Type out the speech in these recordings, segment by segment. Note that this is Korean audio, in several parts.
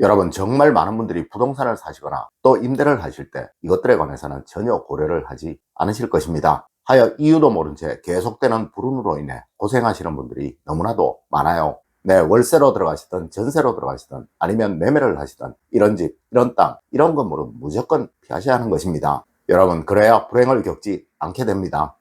여러분, 정말 많은 분들이 부동산을 사시거나 또 임대를 하실 때 이것들에 관해서는 전혀 고려를 하지 않으실 것입니다. 하여 이유도 모른 채 계속되는 불운으로 인해 고생하시는 분들이 너무나도 많아요. 네, 월세로 들어가시든 전세로 들어가시든 아니면 매매를 하시든 이런 집, 이런 땅, 이런 건물은 무조건 피하셔야 하는 것입니다. 여러분, 그래야 불행을 겪지 않게 됩니다.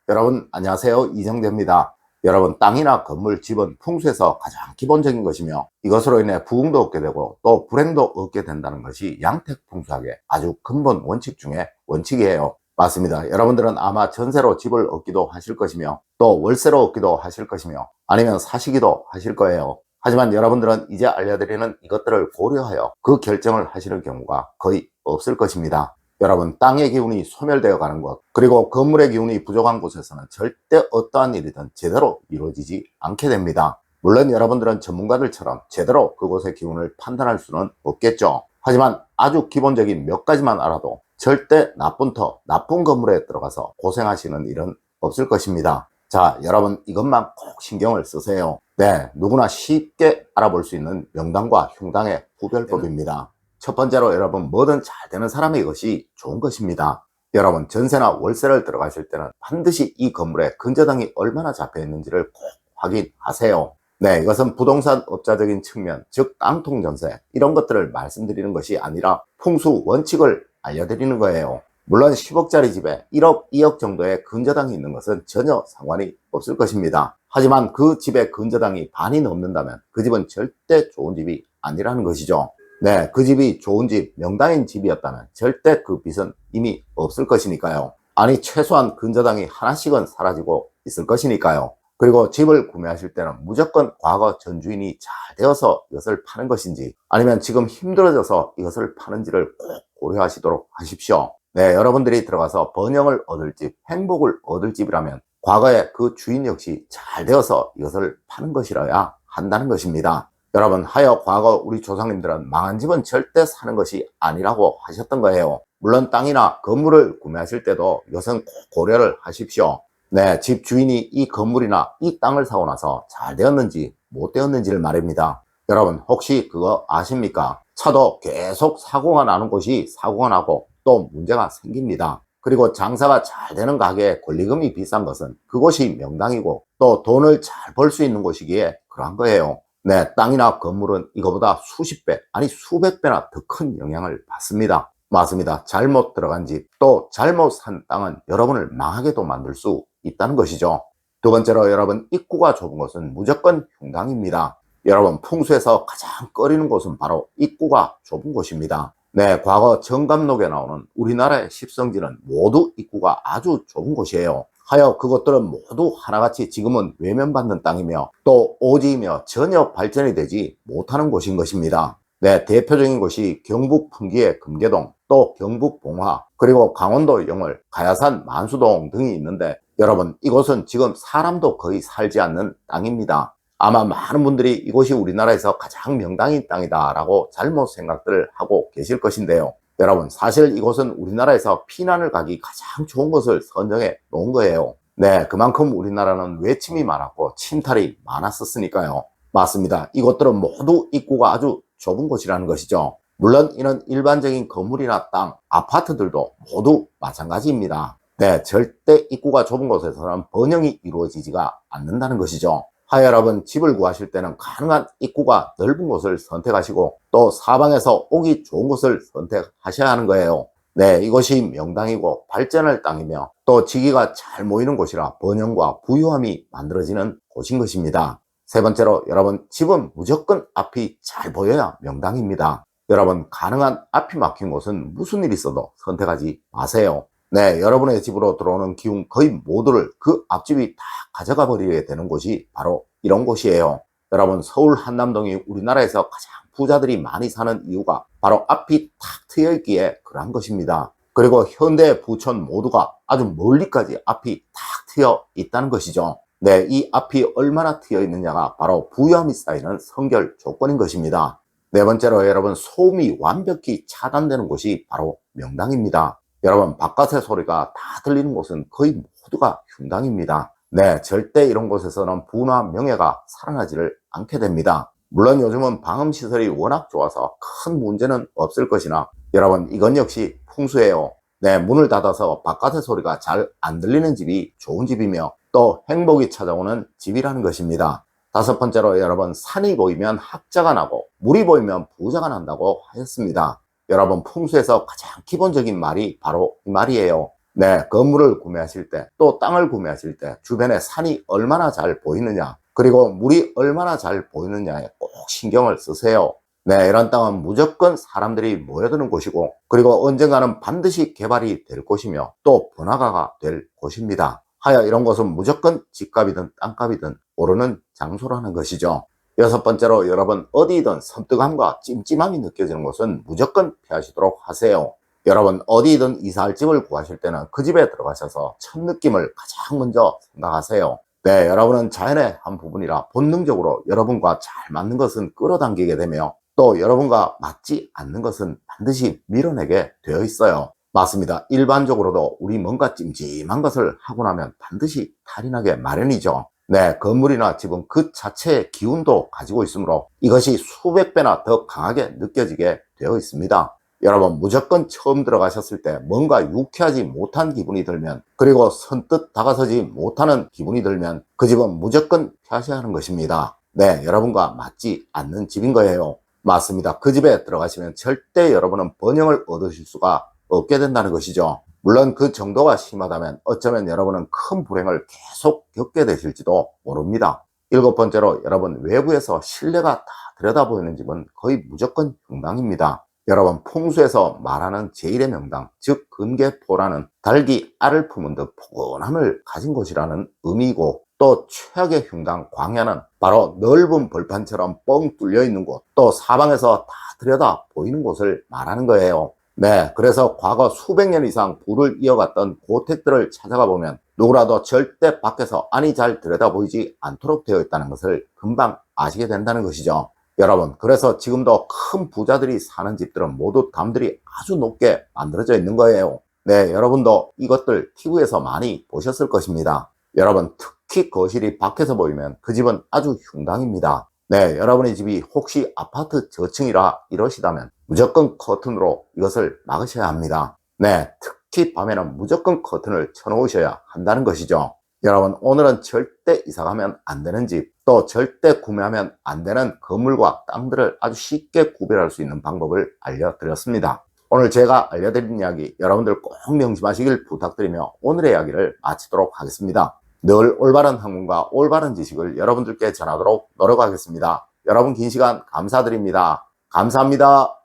여러분, 안녕하세요. 이정재입니다. 여러분, 땅이나 건물, 집은 풍수에서 가장 기본적인 것이며 이것으로 인해 부흥도 얻게 되고 또 불행도 얻게 된다는 것이 양택풍수학의 아주 근본 원칙 중에 원칙이에요. 맞습니다. 여러분들은 아마 전세로 집을 얻기도 하실 것이며 또 월세로 얻기도 하실 것이며 아니면 사시기도 하실 거예요. 하지만 여러분들은 이제 알려드리는 이것들을 고려하여 그 결정을 하시는 경우가 거의 없을 것입니다. 여러분, 땅의 기운이 소멸되어 가는 곳, 그리고 건물의 기운이 부족한 곳에서는 절대 어떠한 일이든 제대로 이루어지지 않게 됩니다. 물론 여러분들은 전문가들처럼 제대로 그곳의 기운을 판단할 수는 없겠죠. 하지만 아주 기본적인 몇 가지만 알아도 절대 나쁜 터, 나쁜 건물에 들어가서 고생하시는 일은 없을 것입니다. 자, 여러분, 이것만 꼭 신경을 쓰세요. 네, 누구나 쉽게 알아볼 수 있는 명당과 흉당의 구별법입니다. 첫 번째로 여러분, 뭐든 잘 되는 사람의 것이 좋은 것입니다. 여러분, 전세나 월세를 들어가실 때는 반드시 이 건물에 근저당이 얼마나 잡혀 있는지를 꼭 확인하세요. 네, 이것은 부동산 업자적인 측면, 즉 깡통전세 이런 것들을 말씀드리는 것이 아니라 풍수 원칙을 알려드리는 거예요. 물론 10억짜리 집에 1억, 2억 정도의 근저당이 있는 것은 전혀 상관이 없을 것입니다. 하지만 그 집의 근저당이 반이 넘는다면 그 집은 절대 좋은 집이 아니라는 것이죠. 네, 그 집이 좋은 집, 명당인 집이었다면 절대 그 빚은 이미 없을 것이니까요. 아니, 최소한 근저당이 하나씩은 사라지고 있을 것이니까요. 그리고 집을 구매하실 때는 무조건 과거 전 주인이 잘 되어서 이것을 파는 것인지 아니면 지금 힘들어져서 이것을 파는지를 꼭 고려하시도록 하십시오. 네, 여러분들이 들어가서 번영을 얻을 집, 행복을 얻을 집이라면 과거에 그 주인 역시 잘 되어서 이것을 파는 것이라야 한다는 것입니다. 여러분, 하여 과거 우리 조상님들은 망한 집은 절대 사는 것이 아니라고 하셨던 거예요. 물론 땅이나 건물을 구매하실 때도 이것은 꼭 고려를 하십시오. 네, 집 주인이 이 건물이나 이 땅을 사고 나서 잘 되었는지 못 되었는지를 말입니다. 여러분, 혹시 그거 아십니까? 차도 계속 사고가 나는 곳이 사고가 나고 또 문제가 생깁니다. 그리고 장사가 잘 되는 가게에 권리금이 비싼 것은 그곳이 명당이고 또 돈을 잘 벌 수 있는 곳이기에 그러한 거예요. 네, 땅이나 건물은 이거보다 수십 배, 아니 수백 배나 더 큰 영향을 받습니다. 맞습니다. 잘못 들어간 집, 또 잘못 산 땅은 여러분을 망하게도 만들 수 있다는 것이죠. 두 번째로 여러분, 입구가 좁은 곳은 무조건 흉당입니다. 여러분, 풍수에서 가장 꺼리는 곳은 바로 입구가 좁은 곳입니다. 네, 과거 정감록에 나오는 우리나라의 십성지는 모두 입구가 아주 좁은 곳이에요. 하여 그것들은 모두 하나같이 지금은 외면받는 땅이며 또 오지이며 전혀 발전이 되지 못하는 곳인 것입니다. 네, 대표적인 곳이 경북 풍기의 금계동, 또 경북 봉화, 그리고 강원도 영월, 가야산 만수동 등이 있는데 여러분, 이곳은 지금 사람도 거의 살지 않는 땅입니다. 아마 많은 분들이 이곳이 우리나라에서 가장 명당인 땅이다 라고 잘못 생각들을 하고 계실 것인데요. 여러분, 사실 이곳은 우리나라에서 피난을 가기 가장 좋은 곳을 선정해 놓은 거예요. 네, 그만큼 우리나라는 외침이 많았고 침탈이 많았었으니까요. 맞습니다. 이곳들은 모두 입구가 아주 좁은 곳이라는 것이죠. 물론 이는 일반적인 건물이나 땅, 아파트들도 모두 마찬가지입니다. 네, 절대 입구가 좁은 곳에서는 번영이 이루어지지가 않는다는 것이죠. 하여 여러분, 집을 구하실 때는 가능한 입구가 넓은 곳을 선택하시고 또 사방에서 오기 좋은 곳을 선택하셔야 하는 거예요. 네, 이곳이 명당이고 발전할 땅이며 또 지기가 잘 모이는 곳이라 번영과 부유함이 만들어지는 곳인 것입니다. 세 번째로 여러분, 집은 무조건 앞이 잘 보여야 명당입니다. 여러분, 가능한 앞이 막힌 곳은 무슨 일이 있어도 선택하지 마세요. 네, 여러분의 집으로 들어오는 기운 거의 모두를 그 앞집이 다 가져가 버리게 되는 곳이 바로 이런 곳이에요. 여러분, 서울 한남동이 우리나라에서 가장 부자들이 많이 사는 이유가 바로 앞이 탁 트여 있기에 그러한 것입니다. 그리고 현대 부촌 모두가 아주 멀리까지 앞이 탁 트여 있다는 것이죠. 네, 이 앞이 얼마나 트여 있느냐가 바로 부유함이 쌓이는 선결 조건인 것입니다. 네 번째로 여러분, 소음이 완벽히 차단되는 곳이 바로 명당입니다. 여러분, 바깥의 소리가 다 들리는 곳은 거의 모두가 흉당입니다. 네, 절대 이런 곳에서는 부나 명예가 살아나지를 않게 됩니다. 물론 요즘은 방음시설이 워낙 좋아서 큰 문제는 없을 것이나 여러분, 이건 역시 풍수예요. 네, 문을 닫아서 바깥의 소리가 잘 안 들리는 집이 좋은 집이며 또 행복이 찾아오는 집이라는 것입니다. 다섯 번째로 여러분, 산이 보이면 학자가 나고 물이 보이면 부자가 난다고 하였습니다. 여러분, 풍수에서 가장 기본적인 말이 바로 이 말이에요. 네, 건물을 구매하실 때, 또 땅을 구매하실 때 주변에 산이 얼마나 잘 보이느냐, 그리고 물이 얼마나 잘 보이느냐에 꼭 신경을 쓰세요. 네, 이런 땅은 무조건 사람들이 모여드는 곳이고, 그리고 언젠가는 반드시 개발이 될 곳이며 또 번화가가 될 곳입니다. 하여 이런 곳은 무조건 집값이든 땅값이든 오르는 장소라는 것이죠. 여섯 번째로 여러분, 어디든 섬뜩함과 찜찜함이 느껴지는 곳은 무조건 피하시도록 하세요. 여러분, 어디든 이사할 집을 구하실 때는 그 집에 들어가셔서 첫 느낌을 가장 먼저 생각하세요. 네, 여러분은 자연의 한 부분이라 본능적으로 여러분과 잘 맞는 것은 끌어당기게 되며 또 여러분과 맞지 않는 것은 반드시 밀어내게 되어 있어요. 맞습니다. 일반적으로도 우리 뭔가 찜찜한 것을 하고 나면 반드시 탈이 나게 마련이죠. 네, 건물이나 집은 그 자체의 기운도 가지고 있으므로 이것이 수백 배나 더 강하게 느껴지게 되어 있습니다. 여러분, 무조건 처음 들어가셨을 때 뭔가 유쾌하지 못한 기분이 들면, 그리고 선뜻 다가서지 못하는 기분이 들면 그 집은 무조건 피하셔야 하는 것입니다. 네, 여러분과 맞지 않는 집인 거예요. 맞습니다. 그 집에 들어가시면 절대 여러분은 번영을 얻으실 수가 없게 된다는 것이죠. 물론 그 정도가 심하다면 어쩌면 여러분은 큰 불행을 계속 겪게 되실지도 모릅니다. 일곱 번째로 여러분, 외부에서 실내가 다 들여다보이는 집은 거의 무조건 흉당입니다. 여러분, 풍수에서 말하는 제1의 명당, 즉 금계포라는 닭이 알을 품은 듯 포근함을 가진 곳이라는 의미이고, 또 최악의 흉당 광야는 바로 넓은 벌판처럼 뻥 뚫려 있는 곳, 또 사방에서 다 들여다 보이는 곳을 말하는 거예요. 네, 그래서 과거 수백 년 이상 부를 이어갔던 고택들을 찾아가 보면 누구라도 절대 밖에서 안이 잘 들여다 보이지 않도록 되어 있다는 것을 금방 아시게 된다는 것이죠. 여러분, 그래서 지금도 큰 부자들이 사는 집들은 모두 담들이 아주 높게 만들어져 있는 거예요. 네, 여러분도 이것들 TV에서 많이 보셨을 것입니다. 여러분, 특히 거실이 밖에서 보이면 그 집은 아주 흉당입니다. 네, 여러분의 집이 혹시 아파트 저층이라 이러시다면 무조건 커튼으로 이것을 막으셔야 합니다. 네, 특히 밤에는 무조건 커튼을 쳐놓으셔야 한다는 것이죠. 여러분, 오늘은 절대 이사가면 안 되는 집, 또 절대 구매하면 안 되는 건물과 땅들을 아주 쉽게 구별할 수 있는 방법을 알려드렸습니다. 오늘 제가 알려드린 이야기 여러분들 꼭 명심하시길 부탁드리며 오늘의 이야기를 마치도록 하겠습니다. 늘 올바른 학문과 올바른 지식을 여러분들께 전하도록 노력하겠습니다. 여러분, 긴 시간 감사드립니다. 감사합니다.